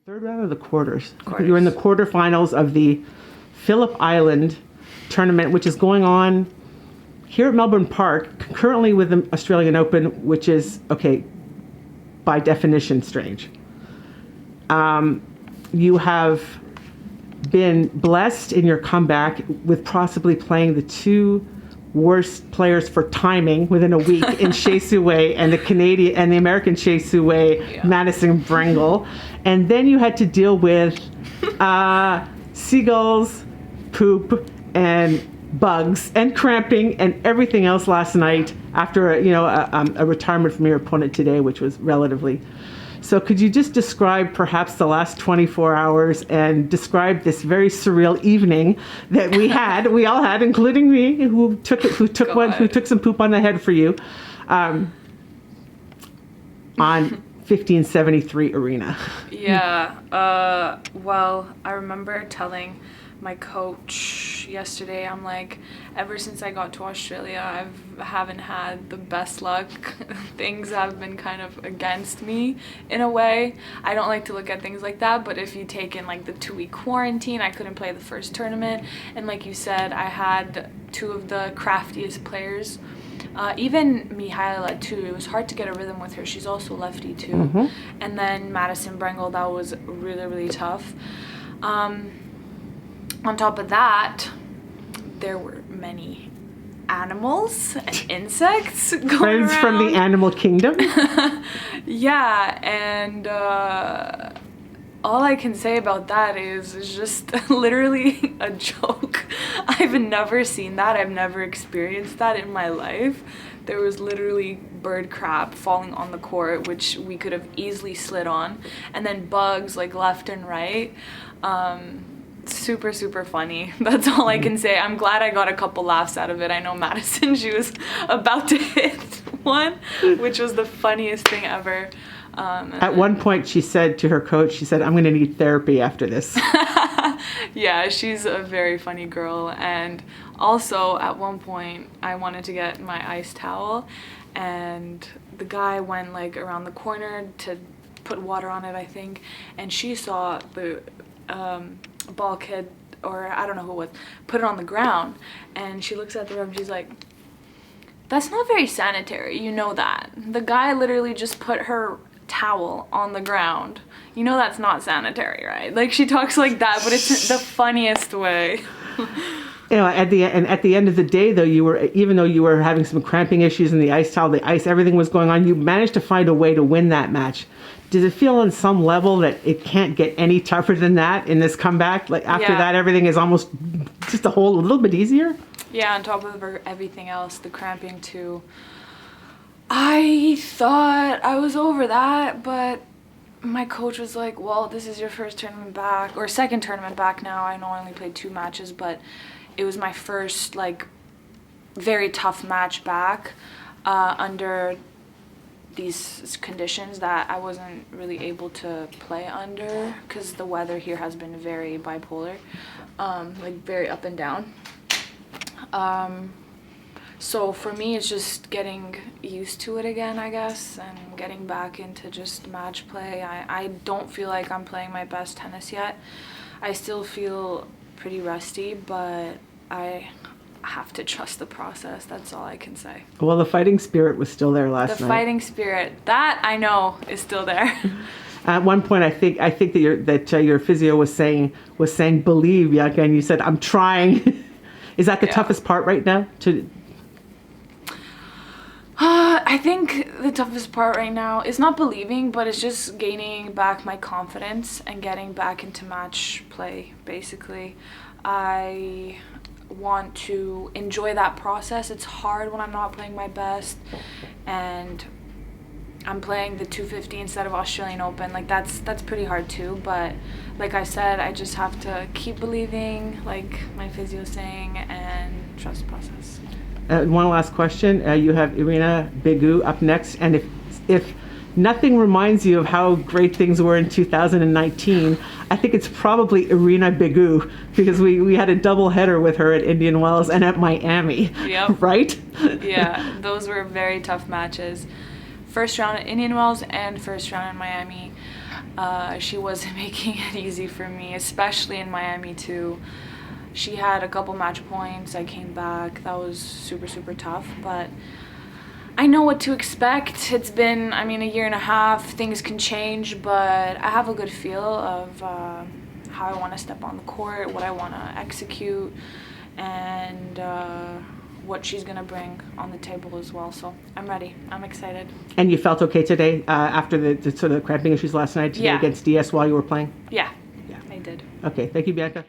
Third round of the quarters. Quarters. You were in the quarterfinals of the Phillip Island tournament, which is going on here at Melbourne Park, concurrently with the Australian Open, which is, okay, by definition, strange. You have been blessed in your comeback with possibly playing the two worst players for timing within a week in Shea Suway and the American Shea Suway, Madison Brengle. And then you had to deal with seagulls, poop, and bugs, and cramping, and everything else last night after a retirement from your opponent today, which was relatively. So could you just describe perhaps the last 24 hours and describe this very surreal evening that we all had, including me, who took some poop on the head for you, on 1573 Arena. Yeah. Well, I remember telling my coach yesterday, I'm like, ever since I got to Australia, I haven't had the best luck. Things have been kind of against me in a way. I don't like to look at things like that, but if you take in like the 2-week quarantine, I couldn't play the first tournament. And like you said, I had two of the craftiest players. Even Mihaela too, it was hard to get a rhythm with her. She's also lefty too. Mm-hmm. And then Madison Brengle, that was really, really tough. On top of that, there were many animals and insects going Friends around. from the animal kingdom? Yeah, and all I can say about that is it's just literally a joke. I've never seen that. I've never experienced that in my life. There was literally bird crap falling on the court, which we could have easily slid on, and then bugs like left and right. Super, super funny. That's all I can say. I'm glad I got a couple laughs out of it. I know Madison, she was about to hit one, which was the funniest thing ever. At one point she said to her coach, she said, I'm going to need therapy after this. Yeah, she's a very funny girl. And also at one point I wanted to get my ice towel, and the guy went like around the corner to put water on it, I think, and she saw the ball kid, or I don't know who it was, put it on the ground, and she looks at the ref, she's like, that's not very sanitary, you know that. The guy literally just put her towel on the ground. You know that's not sanitary, right? Like, she talks like that, but it's the funniest way. At the end of the day, though, even though you were having some cramping issues in the ice towel, the ice, everything was going on, you managed to find a way to win that match. Does it feel on some level that it can't get any tougher than that in this comeback? Like after that, everything is almost just a little bit easier? Yeah, on top of everything else, the cramping too. I thought I was over that, but my coach was like, well, this is your first tournament back, or second tournament back now. I know I only played 2 matches, but it was my first like very tough match back under these conditions that I wasn't really able to play under, because the weather here has been very bipolar, like very up and down. So for me, it's just getting used to it again, I guess, and getting back into just match play. I don't feel like I'm playing my best tennis yet. I still feel pretty rusty, but I have to trust the process. That's all I can say. Well, the fighting spirit was still there last night. The fighting spirit, that I know is still there. At one point, I think that your physio was saying believe, Bianca, and you said, I'm trying. Is that the toughest part right now? I think the toughest part right now is not believing, but it's just gaining back my confidence and getting back into match play, basically. I want to enjoy that process. It's hard when I'm not playing my best and I'm playing the 250 instead of Australian Open. Like that's pretty hard too, but like I said, I just have to keep believing, like my physio's saying, and trust the process. One last question. You have Irina Begu up next, and if nothing reminds you of how great things were in 2019, I think it's probably Irina Begu, because we had a double header with her at Indian Wells and at Miami. Yep. Right? Yeah, those were very tough matches. First round at Indian Wells and first round in Miami. She wasn't making it easy for me, especially in Miami too. She had a couple match points. I came back. That was super, super tough, but I know what to expect. It's been, I mean, a year and a half. Things can change, but I have a good feel of how I want to step on the court, what I want to execute, and what she's going to bring on the table as well. So I'm ready. I'm excited. And you felt okay today after the sort of cramping issues last night today Yeah. against DS while you were playing? Yeah, Yeah. I did. Okay, thank you, Bianca.